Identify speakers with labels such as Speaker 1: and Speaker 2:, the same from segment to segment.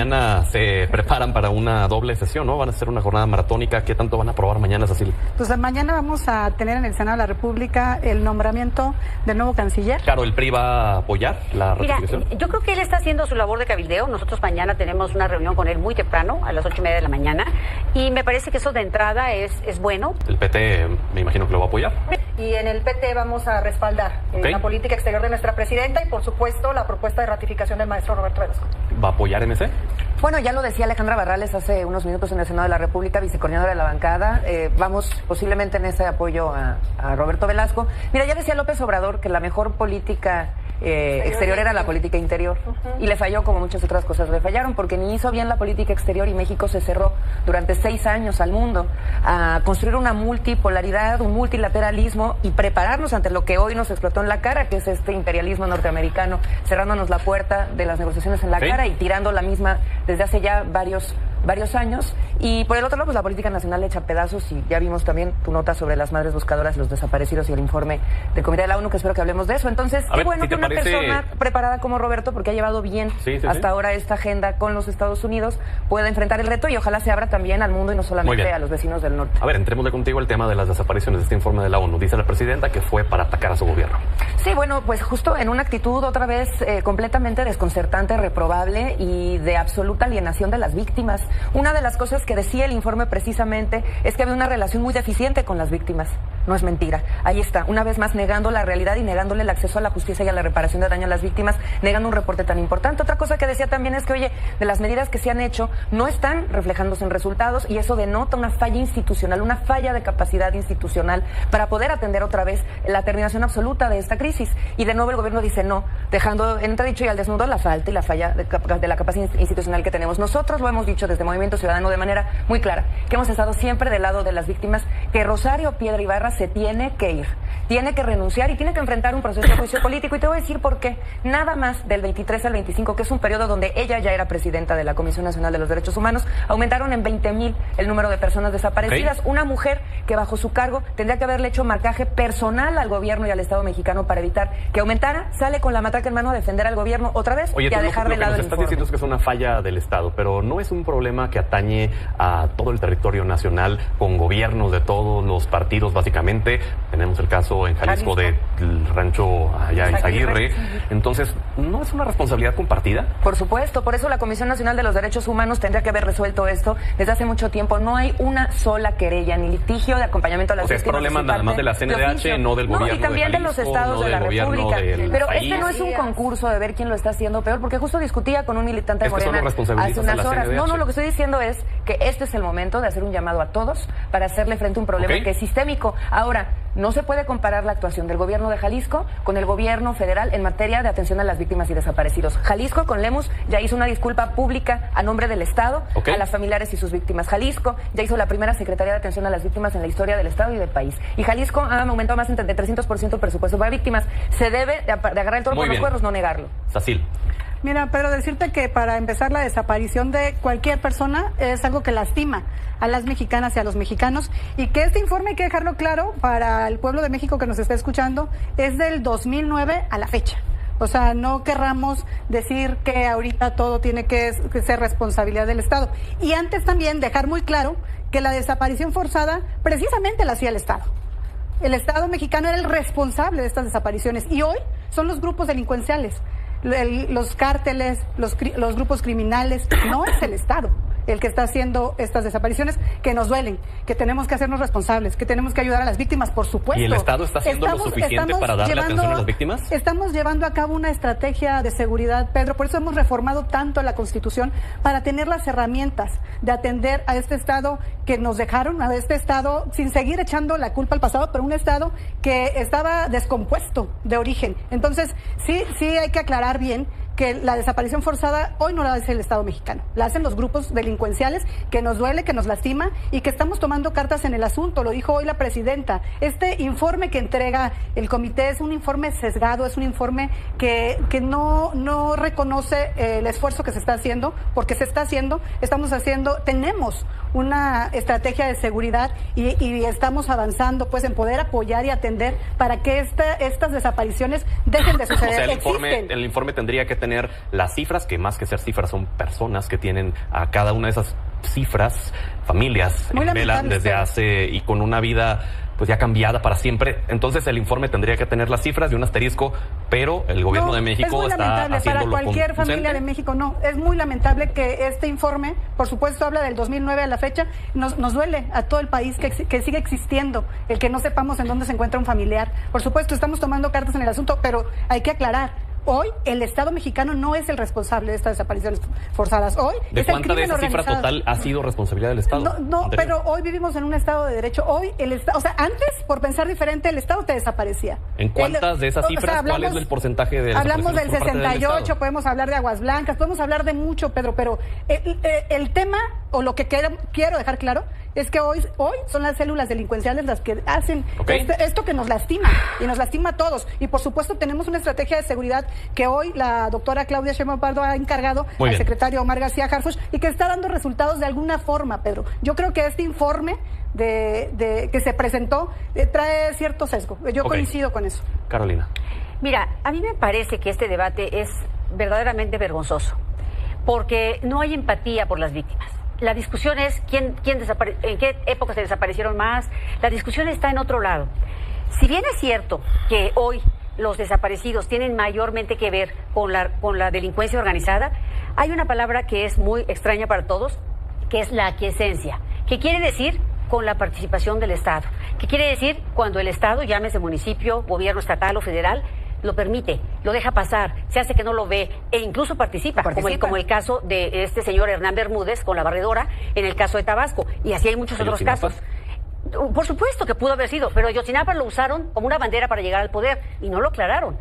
Speaker 1: mañana se preparan para una doble sesión, ¿no? Van a hacer una jornada maratónica. ¿Qué tanto van a aprobar mañana, Cecil?
Speaker 2: Pues mañana vamos a tener en el Senado de la República el nombramiento del nuevo canciller.
Speaker 1: Claro, ¿el PRI va a apoyar la ratificación?
Speaker 3: Mira, yo creo que él está haciendo su labor de cabildeo. Nosotros mañana tenemos una reunión con él muy temprano, a las 8:30 de la mañana, y me parece que eso de entrada es bueno.
Speaker 1: El PT me imagino que lo va a apoyar.
Speaker 2: Y en el PT vamos a respaldar la política exterior de nuestra presidenta y, por supuesto, la propuesta de ratificación del maestro Roberto Velasco.
Speaker 1: ¿Va a apoyar MC?
Speaker 4: Bueno, ya lo decía Alejandra Barrales hace unos minutos en el Senado de la República, vicecoordinadora de la bancada. Vamos posiblemente en ese apoyo a Roberto Velasco. Mira, ya decía López Obrador que la mejor política exterior era la política interior. Y le falló, como muchas otras cosas le fallaron, porque ni hizo bien la política exterior y México se cerró durante 6 años al mundo a construir una multipolaridad, un multilateralismo y prepararnos ante lo que hoy nos explotó en la cara, que es este imperialismo norteamericano, cerrándonos la puerta de las negociaciones en la cara y tirando la misma desde hace ya varios años. Y por el otro lado, pues la política nacional le echa pedazos, y ya vimos también tu nota sobre las madres buscadoras, los desaparecidos y el informe del Comité de la ONU, que espero que hablemos de eso. Entonces, qué bueno que una persona preparada como Roberto, porque ha llevado bien hasta ahora esta agenda con los Estados Unidos, pueda enfrentar el reto y ojalá se abra también al mundo y no solamente a los vecinos del norte.
Speaker 1: A ver, entrémosle contigo el tema de las desapariciones de este informe de la ONU. Dice la presidenta que fue para atacar a su gobierno.
Speaker 4: Sí, bueno, pues justo en una actitud otra vez completamente desconcertante, reprobable y de absoluta alienación de las víctimas. Una de las cosas que decía el informe precisamente es que había una relación muy deficiente con las víctimas. No es mentira. Ahí está, una vez más negando la realidad y negándole el acceso a la justicia y a la reparación de daño a las víctimas, negando un reporte tan importante. Otra cosa que decía también es que, oye, de las medidas que se han hecho no están reflejándose en resultados, y eso denota una falla institucional, una falla de capacidad institucional para poder atender otra vez la terminación absoluta de esta crisis. Y de nuevo el gobierno dice no, dejando en entredicho y al desnudo la falta y la falla de la capacidad institucional que tenemos. Nosotros lo hemos dicho desde Movimiento Ciudadano de manera muy clara, que hemos estado siempre del lado de las víctimas, que Rosario Piedra Ibarra se tiene que ir, tiene que renunciar y tiene que enfrentar un proceso de juicio político. Y te voy a decir por qué. Nada más del 23 al 25, que es un periodo donde ella ya era presidenta de la Comisión Nacional de los Derechos Humanos, aumentaron en 20,000 el número de personas desaparecidas. Una mujer que bajo su cargo tendría que haberle hecho marcaje personal al gobierno y al Estado mexicano para evitar que aumentara, sale con la matraca en mano a defender al gobierno otra vez y a dejar de lado el informe.
Speaker 1: Estás diciendo que es una falla del Estado, pero no es un problema que atañe a todo el territorio nacional, con gobiernos de todos los partidos básicamente. Tenemos el caso en Jalisco del rancho allá en Izaguirre. Entonces, ¿no es una responsabilidad compartida?
Speaker 4: Por supuesto, por eso la Comisión Nacional de los Derechos Humanos tendría que haber resuelto esto desde hace mucho tiempo. No hay una sola querella ni litigio de acompañamiento a las víctimas.
Speaker 1: O sea, es problema nada más de la CNDH, no del gobierno
Speaker 4: y también
Speaker 1: de Jalisco,
Speaker 4: de los estados de la República. Pero
Speaker 1: país.
Speaker 4: este no es un concurso de ver quién lo está haciendo peor, porque justo discutía con un militante de Morena hace unas horas. No, lo que estoy diciendo es que este es el momento de hacer un llamado a todos para hacerle frente a un problema que es sistémico. Ahora, no se puede comparar la actuación del gobierno de Jalisco con el gobierno federal en materia de atención a las víctimas y desaparecidos. Jalisco, con Lemus, ya hizo una disculpa pública a nombre del Estado a las familiares y sus víctimas. Jalisco ya hizo la primera Secretaría de Atención a las Víctimas en la historia del Estado y del país. Y Jalisco ha aumentado más de 300% el presupuesto para víctimas. Se debe de agarrar el toro por los cuernos, no negarlo.
Speaker 1: Cecil.
Speaker 2: Mira, Pedro, decirte que para empezar, la desaparición de cualquier persona es algo que lastima a las mexicanas y a los mexicanos, y que este informe, hay que dejarlo claro para el pueblo de México que nos está escuchando, es del 2009 a la fecha. O sea, no querramos decir que ahorita todo tiene que ser responsabilidad del Estado. Y antes también dejar muy claro que la desaparición forzada precisamente la hacía el Estado. El Estado mexicano era el responsable de estas desapariciones, y hoy son los grupos delincuenciales, los cárteles, los grupos criminales. No es el Estado el que está haciendo estas desapariciones, que nos duelen, que tenemos que hacernos responsables, que tenemos que ayudar a las víctimas, por supuesto.
Speaker 1: ¿Y el Estado está haciendo lo suficiente para darle atención a las víctimas?
Speaker 2: Estamos llevando a cabo una estrategia de seguridad, Pedro, por eso hemos reformado tanto la Constitución, para tener las herramientas de atender a este Estado que nos dejaron, a este Estado, sin seguir echando la culpa al pasado, pero un Estado que estaba descompuesto de origen. Entonces, sí hay que aclarar bien que la desaparición forzada hoy no la hace el Estado mexicano, la hacen los grupos delincuenciales, que nos duele, que nos lastima, y que estamos tomando cartas en el asunto. Lo dijo hoy la presidenta. Este informe que entrega el comité es un informe sesgado, es un informe que no reconoce el esfuerzo que se está haciendo, porque se está haciendo, tenemos una estrategia de seguridad y estamos avanzando pues en poder apoyar y atender para que estas desapariciones dejen de suceder.
Speaker 1: O sea, el informe tendría que tener las cifras, que más que ser cifras son personas que tienen a cada una de esas cifras, familias en vela desde hace y con una vida pues ya cambiada para siempre. Entonces el informe tendría que tener las cifras y un asterisco, pero el gobierno de México está haciendo
Speaker 2: para cualquier familia de México. No, es muy lamentable que este informe, por supuesto, habla del 2009 a la fecha. Nos duele a todo el país que siga existiendo el que no sepamos en dónde se encuentra un familiar. Por supuesto, estamos tomando cartas en el asunto, pero hay que aclarar. Hoy el Estado mexicano no es el responsable de estas desapariciones forzadas. Hoy
Speaker 1: ¿de
Speaker 2: es
Speaker 1: cuánta
Speaker 2: el crimen
Speaker 1: de esa cifra
Speaker 2: organizado.
Speaker 1: total ha sido responsabilidad del Estado?
Speaker 2: No, pero hoy vivimos en un Estado de derecho. Hoy el Estado, o sea, antes, por pensar diferente, el Estado te desaparecía.
Speaker 1: ¿En cuántas de esas cifras, cuál es el porcentaje de
Speaker 2: hablamos del
Speaker 1: por parte
Speaker 2: 68, podemos hablar de Aguas Blancas, podemos hablar de mucho, Pedro, pero el tema, o lo que quiero dejar claro, es que hoy son las células delincuenciales las que hacen esto que nos lastima, y nos lastima a todos. Y por supuesto tenemos una estrategia de seguridad que hoy la doctora Claudia Sheinbaum Pardo ha encargado al secretario Omar García Harfuch y que está dando resultados de alguna forma, Pedro. Yo creo que este informe que se presentó trae cierto sesgo. Yo coincido con eso.
Speaker 1: Carolina.
Speaker 3: Mira, a mí me parece que este debate es verdaderamente vergonzoso, porque no hay empatía por las víctimas. La discusión es en qué época se desaparecieron más. La discusión está en otro lado. Si bien es cierto que hoy los desaparecidos tienen mayormente que ver con la delincuencia organizada, hay una palabra que es muy extraña para todos, que es la aquiescencia, que quiere decir con la participación del Estado, que quiere decir cuando el Estado, llámese municipio, gobierno estatal o federal, lo permite, lo deja pasar, se hace que no lo ve e incluso participa. Como el caso de este señor Hernán Bermúdez con la barredora en el caso de Tabasco, y así hay muchos otros casos. Por supuesto que pudo haber sido, pero Ayotzinapa lo usaron como una bandera para llegar al poder y no lo aclararon.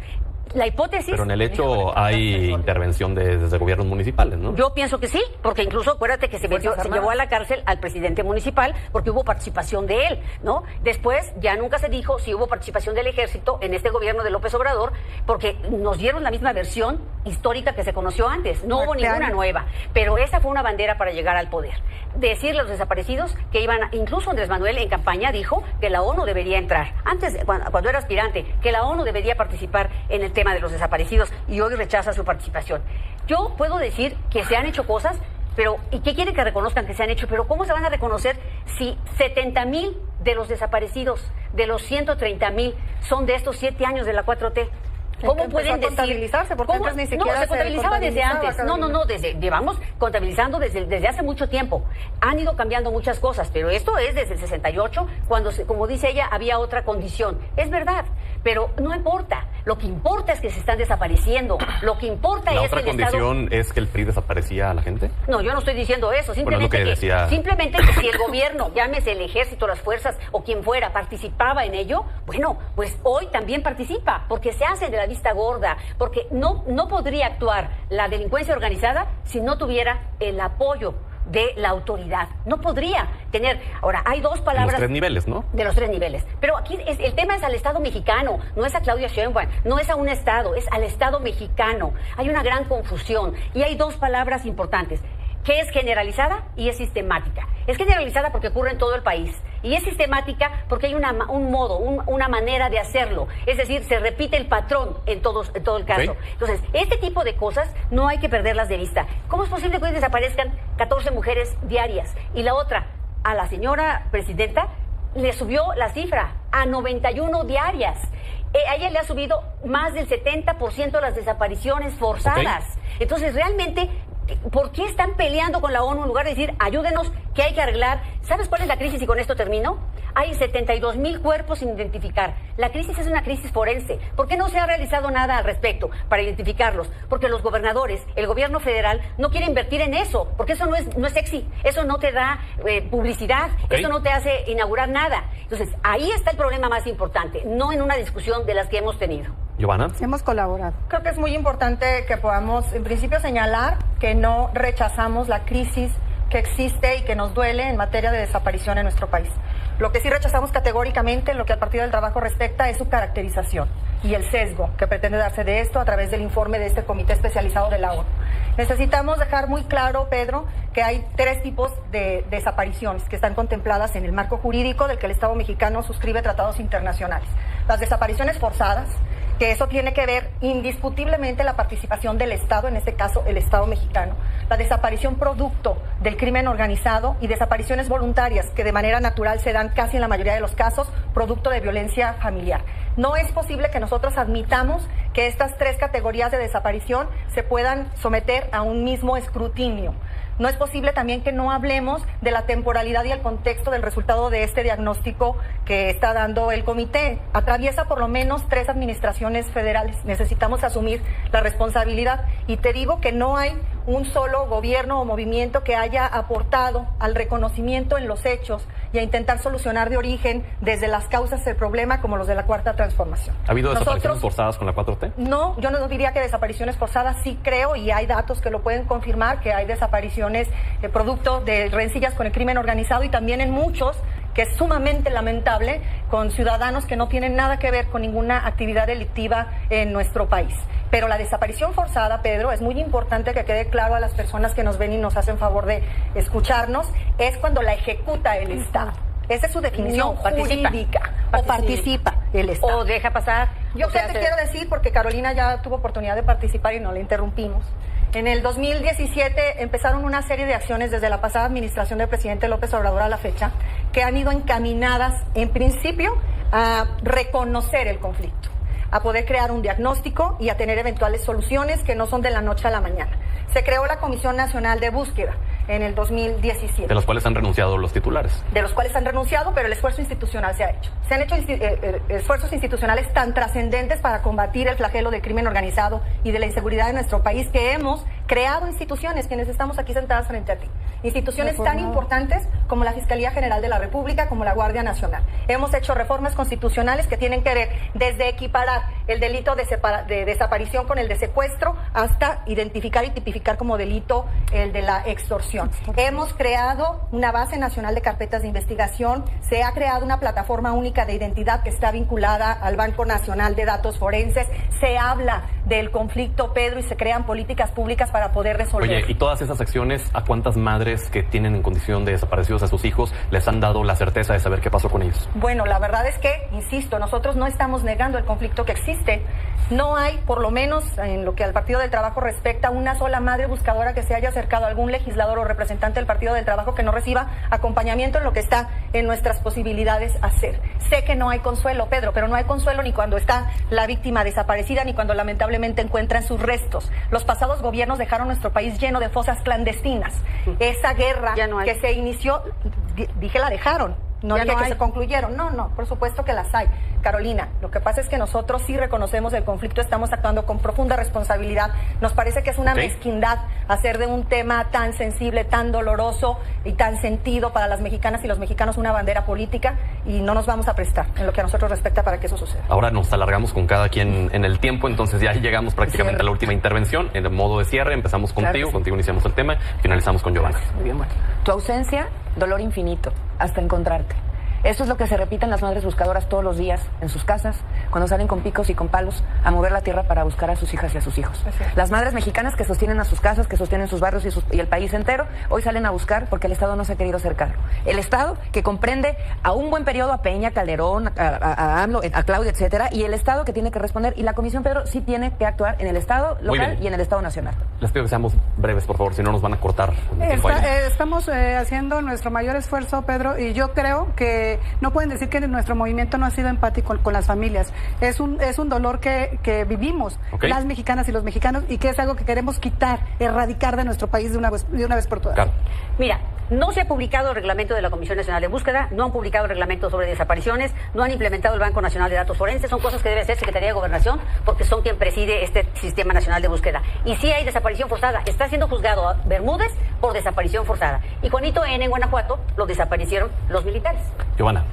Speaker 3: La hipótesis...
Speaker 1: Pero en el hecho hay intervención desde gobiernos municipales, ¿no?
Speaker 3: Yo pienso que sí, porque incluso acuérdate que se llevó a la cárcel al presidente municipal porque hubo participación de él, ¿no? Después ya nunca se dijo si hubo participación del ejército en este gobierno de López Obrador, porque nos dieron la misma versión histórica que se conoció antes, no hubo ninguna nueva, pero esa fue una bandera para llegar al poder. Decirle a los desaparecidos que iban, incluso Andrés Manuel en campaña dijo que la ONU debería entrar, antes, cuando era aspirante, que la ONU debería participar en el tema de los desaparecidos, y hoy rechaza su participación. Yo puedo decir que se han hecho cosas, pero ¿y qué quieren que reconozcan que se han hecho? Pero ¿cómo se van a reconocer si 70,000 de los desaparecidos, de los 130,000, son de estos 7 años de la 4T? ¿Cómo pueden decir?
Speaker 2: Contabilizarse, porque antes ni siquiera
Speaker 3: se contabilizaba desde antes.
Speaker 2: Carolina.
Speaker 3: No, llevamos contabilizando desde hace mucho tiempo. Han ido cambiando muchas cosas, pero esto es desde el 68, cuando, como dice ella, había otra condición. Es verdad, pero no importa. Lo que importa es que se están desapareciendo. Lo que importa es que
Speaker 1: ¿La otra condición es que el PRI desaparecía a la gente?
Speaker 3: No, yo no estoy diciendo eso. Simplemente, simplemente que si el gobierno, llámese el ejército, las fuerzas o quien fuera, participaba en ello, bueno, pues hoy también participa, porque se hace de la vista gorda, porque no podría actuar la delincuencia organizada si no tuviera el apoyo de la autoridad. No podría tener... Ahora, hay dos palabras...
Speaker 1: De los 3 niveles, ¿no?
Speaker 3: De los 3 niveles. Pero aquí el tema es al Estado mexicano, no es a Claudia Sheinbaum, no es a un Estado, es al Estado mexicano. Hay una gran confusión y hay dos palabras importantes, que es generalizada y es sistemática. Es generalizada porque ocurre en todo el país y es sistemática porque hay un modo, una manera de hacerlo. Es decir, se repite el patrón en todo el caso. Entonces, este tipo de cosas no hay que perderlas de vista. ¿Cómo es posible que hoy desaparezcan 14 mujeres diarias? Y la otra, a la señora presidenta le subió la cifra a 91 diarias. A ella le ha subido más del 70% de las desapariciones forzadas. Entonces, realmente... ¿por qué están peleando con la ONU en lugar de decir, ayúdenos, que hay que arreglar? ¿Sabes cuál es la crisis? Y con esto termino. Hay 72,000 cuerpos sin identificar. La crisis es una crisis forense. ¿Por qué no se ha realizado nada al respecto para identificarlos? Porque los gobernadores, el gobierno federal, no quiere invertir en eso, porque eso no es sexy, eso no te da publicidad, eso no te hace inaugurar nada. Entonces, ahí está el problema más importante, no en una discusión de las que hemos tenido.
Speaker 1: Giovanna.
Speaker 2: Hemos colaborado.
Speaker 5: Creo que es muy importante que podamos, en principio, señalar que no rechazamos la crisis que existe y que nos duele en materia de desaparición en nuestro país. Lo que sí rechazamos categóricamente en lo que al Partido del Trabajo respecta es su caracterización. y el sesgo que pretende darse de esto a través del informe de este comité especializado de la ONU. Necesitamos dejar muy claro, Pedro, que hay 3 tipos de desapariciones que están contempladas en el marco jurídico del que el Estado mexicano suscribe tratados internacionales. Las desapariciones forzadas, que eso tiene que ver indiscutiblemente la participación del Estado, en este caso el Estado mexicano, la desaparición producto del crimen organizado y desapariciones voluntarias que de manera natural se dan casi en la mayoría de los casos producto de violencia familiar. No es posible que nosotros admitamos que estas 3 categorías de desaparición se puedan someter a un mismo escrutinio. No es posible también que no hablemos de la temporalidad y el contexto del resultado de este diagnóstico que está dando el comité. Atraviesa por lo menos 3 administraciones federales. Necesitamos asumir la responsabilidad. Y te digo que no hay un solo gobierno o movimiento que haya aportado al reconocimiento en los hechos y a intentar solucionar de origen desde las causas del problema como los de la Cuarta Transformación.
Speaker 1: ¿Ha habido desapariciones forzadas con la 4T?
Speaker 5: No, yo no diría que desapariciones forzadas, sí creo, y hay datos que lo pueden confirmar, que hay desapariciones producto de rencillas con el crimen organizado y también en muchos, que es sumamente lamentable, con ciudadanos que no tienen nada que ver con ninguna actividad delictiva en nuestro país. Pero la desaparición forzada, Pedro, es muy importante que quede claro a las personas que nos ven y nos hacen favor de escucharnos, es cuando la ejecuta el Estado. Esa es su definición jurídica. O participa el Estado.
Speaker 3: O deja pasar.
Speaker 5: Yo te quiero decir, porque Carolina ya tuvo oportunidad de participar y no la interrumpimos. En el 2017 empezaron una serie de acciones desde la pasada administración del presidente López Obrador a la fecha que han ido encaminadas, en principio, a reconocer el conflicto, a poder crear un diagnóstico y a tener eventuales soluciones que no son de la noche a la mañana. Se creó la Comisión Nacional de Búsqueda en el 2017.
Speaker 1: De los cuales han renunciado los titulares.
Speaker 5: De los cuales han renunciado, pero el esfuerzo institucional se ha hecho. Se han hecho esfuerzos institucionales tan trascendentes para combatir el flagelo del crimen organizado y de la inseguridad en nuestro país que hemos creado instituciones, quienes estamos aquí sentadas frente a ti. Instituciones tan importantes como la Fiscalía General de la República, como la Guardia Nacional. Hemos hecho reformas constitucionales que tienen que ver desde equiparar el delito de desaparición con el de secuestro hasta identificar y tipificar como delito el de la extorsión. Hemos creado una base nacional de carpetas de investigación, se ha creado una plataforma única de identidad que está vinculada al Banco Nacional de Datos Forenses, se habla del conflicto, Pedro, y se crean políticas públicas para poder resolver.
Speaker 1: Oye, ¿y todas esas acciones a cuántas madres que tienen en condición de desaparecidos a sus hijos les han dado la certeza de saber qué pasó con ellos?
Speaker 5: Bueno, la verdad es que, insisto, nosotros no estamos negando el conflicto que existe. No hay, por lo menos en lo que al Partido del Trabajo respecta, una sola madre buscadora que se haya acercado a algún legislador o representante del Partido del Trabajo que no reciba acompañamiento en lo que está en nuestras posibilidades hacer. Sé que no hay consuelo, Pedro, pero no hay consuelo ni cuando está la víctima desaparecida ni cuando lamentablemente encuentran sus restos. Los pasados gobiernos dejaron nuestro país lleno de fosas clandestinas. Esa guerra que se inició, dije la dejaron. No dije que se concluyeron. No, por supuesto que las hay. Carolina, lo que pasa es que nosotros sí reconocemos el conflicto, estamos actuando con profunda responsabilidad. Nos parece que es una mezquindad hacer de un tema tan sensible, tan doloroso y tan sentido para las mexicanas y los mexicanos una bandera política, y no nos vamos a prestar en lo que a nosotros respecta para que eso suceda.
Speaker 1: Ahora nos alargamos con cada quien en el tiempo, entonces ya llegamos prácticamente a la última intervención. En el modo de cierre empezamos contigo, contigo iniciamos el tema, finalizamos con Giovanna.
Speaker 4: Muy bien, bueno. Tu ausencia, dolor infinito, hasta encontrarte. Eso es lo que se repite en las madres buscadoras todos los días, en sus casas, cuando salen con picos y con palos a mover la tierra para buscar a sus hijas y a sus hijos. Las madres mexicanas que sostienen a sus casas, que sostienen sus barrios y el país entero, hoy salen a buscar porque el Estado no se ha querido hacer cargo. El Estado que comprende a un buen periodo a Peña, Calderón, a AMLO, a Claudia, etcétera, y el Estado que tiene que responder. Y la Comisión, Pedro, sí tiene que actuar en el Estado local y en el Estado nacional.
Speaker 1: Les pido que seamos breves, por favor, si no nos van a cortar.
Speaker 2: Estamos haciendo nuestro mayor esfuerzo, Pedro, y yo creo que no pueden decir que nuestro movimiento no ha sido empático con las familias. Es un dolor que vivimos las mexicanas y los mexicanos, y que es algo que queremos quitar, erradicar de nuestro país de una vez por todas.
Speaker 3: Mira, no se ha publicado el reglamento de la Comisión Nacional de Búsqueda, no han publicado el reglamento sobre desapariciones, no han implementado el Banco Nacional de Datos Forenses. Son cosas que debe hacer Secretaría de Gobernación, porque son quien preside este Sistema Nacional de Búsqueda. Y sí hay desaparición forzada. Está siendo juzgado a Bermúdez por desaparición forzada. Y Juanito N. en Guanajuato lo desaparecieron los militares.
Speaker 1: Giovanna.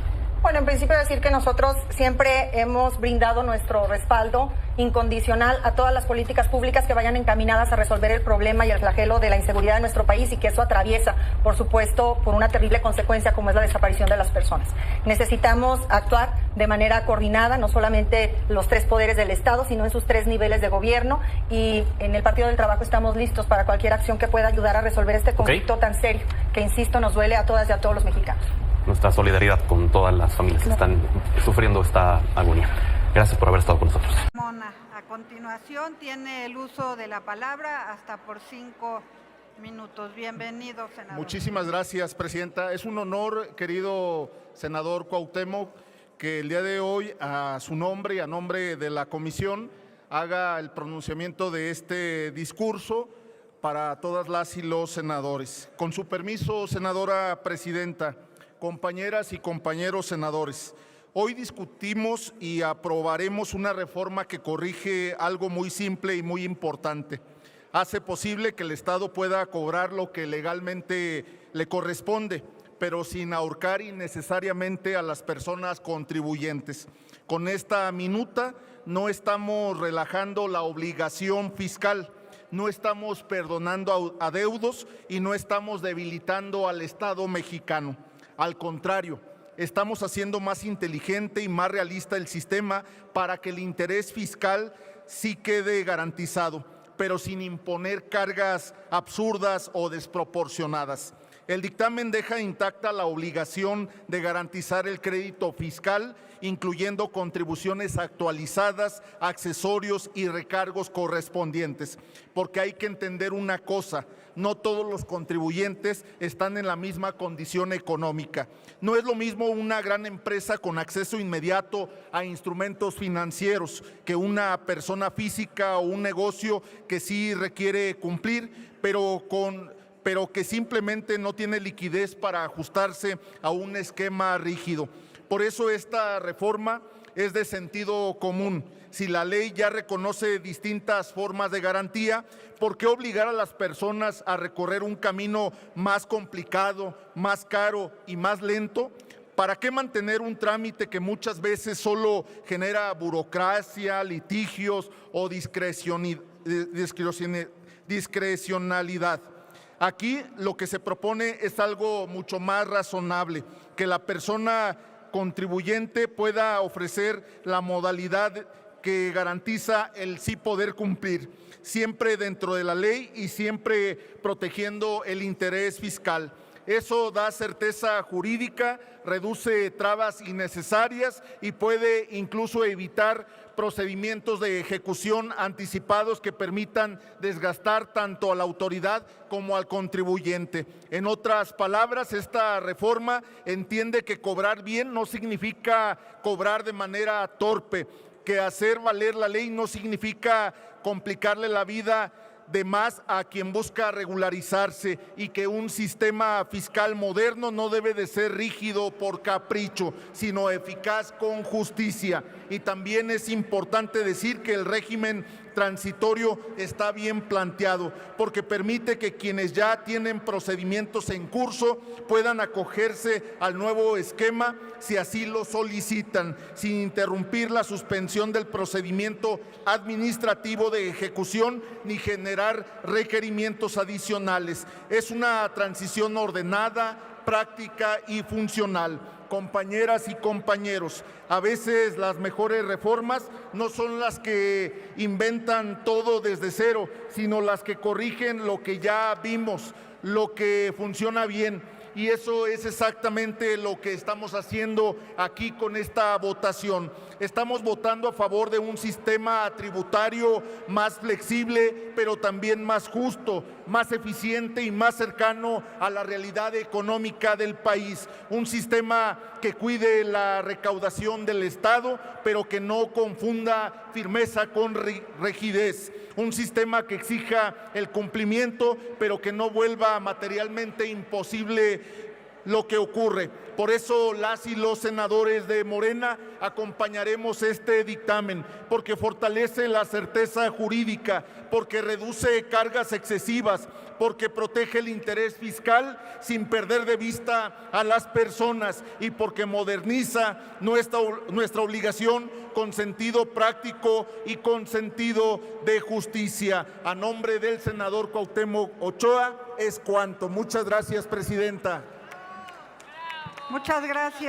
Speaker 5: Bueno, en principio decir que nosotros siempre hemos brindado nuestro respaldo incondicional a todas las políticas públicas que vayan encaminadas a resolver el problema y el flagelo de la inseguridad de nuestro país, y que eso atraviesa, por supuesto, por una terrible consecuencia como es la desaparición de las personas. Necesitamos actuar de manera coordinada, no solamente los 3 poderes del Estado, sino en sus 3 niveles de gobierno, y en el Partido del Trabajo estamos listos para cualquier acción que pueda ayudar a resolver este conflicto tan serio, que insisto, nos duele a todas y a todos los mexicanos.
Speaker 1: Nuestra solidaridad con todas las familias que están sufriendo esta agonía. Gracias por haber estado con nosotros.
Speaker 6: Mona, a continuación tiene el uso de la palabra hasta por 5 minutos. Bienvenido, senador.
Speaker 7: Muchísimas gracias, presidenta. Es un honor, querido senador Cuauhtémoc, que el día de hoy, a su nombre y a nombre de la comisión, haga el pronunciamiento de este discurso para todas las y los senadores. Con su permiso, senadora presidenta, compañeras y compañeros senadores, hoy discutimos y aprobaremos una reforma que corrige algo muy simple y muy importante. Hace posible que el Estado pueda cobrar lo que legalmente le corresponde, pero sin ahorcar innecesariamente a las personas contribuyentes. Con esta minuta no estamos relajando la obligación fiscal, no estamos perdonando adeudos y no estamos debilitando al Estado mexicano. Al contrario, estamos haciendo más inteligente y más realista el sistema para que el interés fiscal sí quede garantizado, pero sin imponer cargas absurdas o desproporcionadas. El dictamen deja intacta la obligación de garantizar el crédito fiscal, incluyendo contribuciones actualizadas, accesorios y recargos correspondientes, porque hay que entender una cosa: no todos los contribuyentes están en la misma condición económica. No es lo mismo una gran empresa con acceso inmediato a instrumentos financieros que una persona física o un negocio que sí requiere cumplir, pero que simplemente no tiene liquidez para ajustarse a un esquema rígido. Por eso esta reforma es de sentido común. Si la ley ya reconoce distintas formas de garantía, ¿por qué obligar a las personas a recorrer un camino más complicado, más caro y más lento? ¿Para qué mantener un trámite que muchas veces solo genera burocracia, litigios o discrecionalidad? Aquí lo que se propone es algo mucho más razonable, que la persona contribuyente pueda ofrecer la modalidad que garantiza el sí poder cumplir, siempre dentro de la ley y siempre protegiendo el interés fiscal. Eso da certeza jurídica, reduce trabas innecesarias y puede incluso evitar procedimientos de ejecución anticipados que permitan desgastar tanto a la autoridad como al contribuyente. En otras palabras, esta reforma entiende que cobrar bien no significa cobrar de manera torpe, que hacer valer la ley no significa complicarle la vida de más a quien busca regularizarse, y que un sistema fiscal moderno no debe de ser rígido por capricho, sino eficaz con justicia. Y también es importante decir que el régimen transitorio está bien planteado, porque permite que quienes ya tienen procedimientos en curso puedan acogerse al nuevo esquema si así lo solicitan, sin interrumpir la suspensión del procedimiento administrativo de ejecución ni generar requerimientos adicionales. Es una transición ordenada, práctica y funcional. Compañeras y compañeros, a veces las mejores reformas no son las que inventan todo desde cero, sino las que corrigen lo que ya vimos, lo que funciona bien. Y eso es exactamente lo que estamos haciendo aquí con esta votación. Estamos votando a favor de un sistema tributario más flexible, pero también más justo, más eficiente y más cercano a la realidad económica del país. Un sistema que cuide la recaudación del Estado, pero que no confunda firmeza con rigidez. Un sistema que exija el cumplimiento, pero que no vuelva materialmente imposible lo que ocurre. Por eso las y los senadores de Morena acompañaremos este dictamen, porque fortalece la certeza jurídica, porque reduce cargas excesivas, porque protege el interés fiscal sin perder de vista a las personas, y porque moderniza nuestra obligación con sentido práctico y con sentido de justicia. A nombre del senador Cuauhtémoc Ochoa es cuanto. Muchas gracias, presidenta.
Speaker 6: Muchas gracias.